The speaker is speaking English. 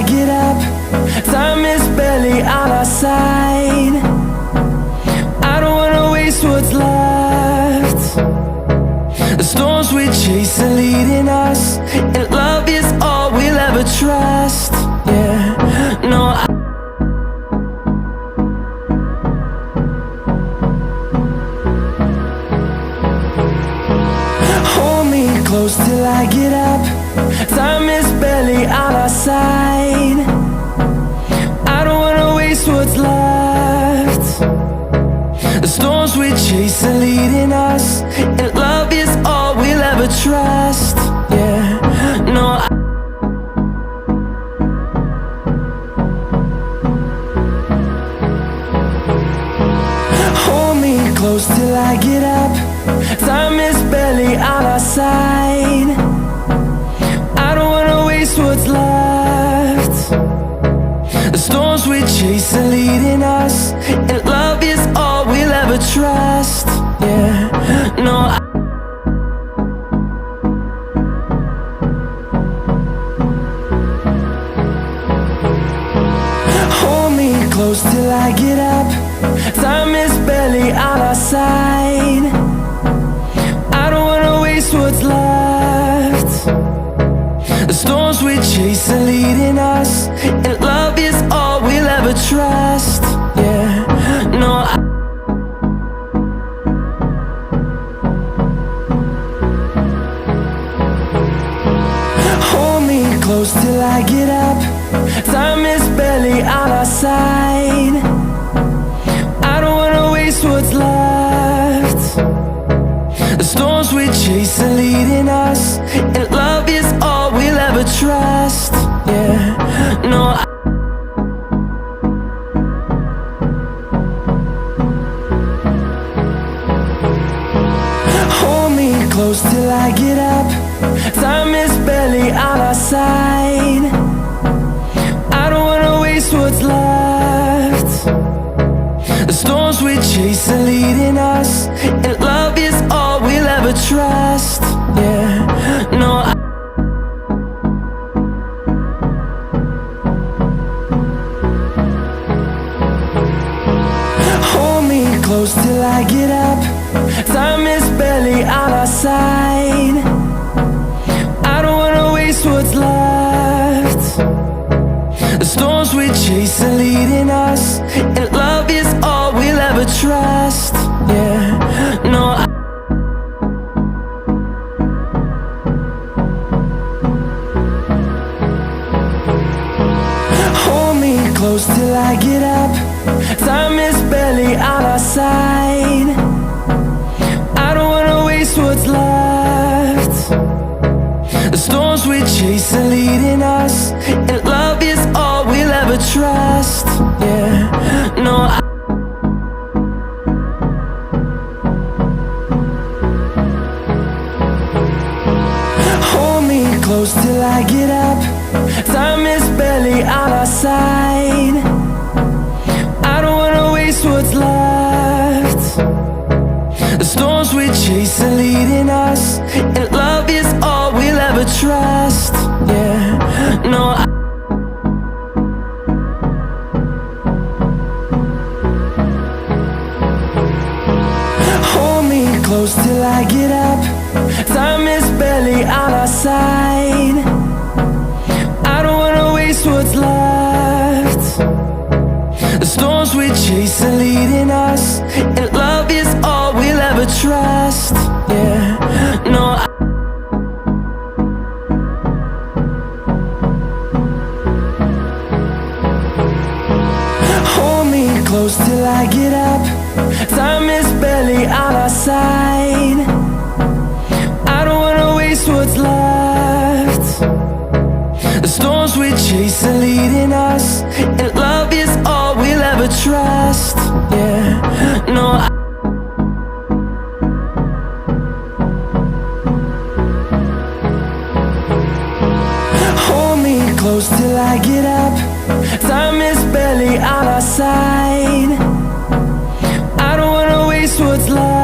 get up. Time is barely on our side. I don't wanna waste what's left. The storms we chase are leading us, and love is all we'll ever trust. Yeah, no, hold me close till I get up. Time is barely on our side. I don't wanna waste what's left. The storms we chase are leading us, and love is all we'll ever trust. Yeah, no, hold me close till I get up. Time is barely on our side. I don't wanna waste what's left. The storms we chase are leading us, and love is all we'll ever trust. Yeah, no, hold me close till I get up. Time is barely on our side. I don't wanna waste what's left. The storms we chase are leading us, and love is all we'll ever trust. Yeah, no, hold me close till I get up. Time is barely on our side. I don't wanna waste what's left. The storms we chase are leading us, and love is all we'll ever trust. Yeah, no, hold me close till I get up. Time is barely on our side. I don't wanna waste what's left. The storms we chase are leading us, and love is all we'll ever trust. Yeah, no, hold me close till I get up. Time is barely on our side. I don't wanna waste what's left. The storms we chase are leading us, and love is all we'll ever trust. Yeah, no, hold me close till I get up. Time is barely on our side. I don't wanna waste what's left. The storms we chase are leading us, and love is all we'll ever trust. Yeah, no, hold me close till I get up. Time is barely on our side. I don't wanna waste what's left. The storms we chase are leading us, and love is all we'll ever trust. Yeah, no, hold me close till I get up. Time is barely on our side. I don't wanna waste what's left. The storms we chase are leading us, and love is all we'll ever trust. Yeah, no, hold me close till I get up. Time is barely on our side. I don't wanna waste what's left. The storms we chase are leading us, and love is all we'll ever trust. Yeah, no, hold me close till I get up. Time is barely on our side. I don't wanna waste what's left.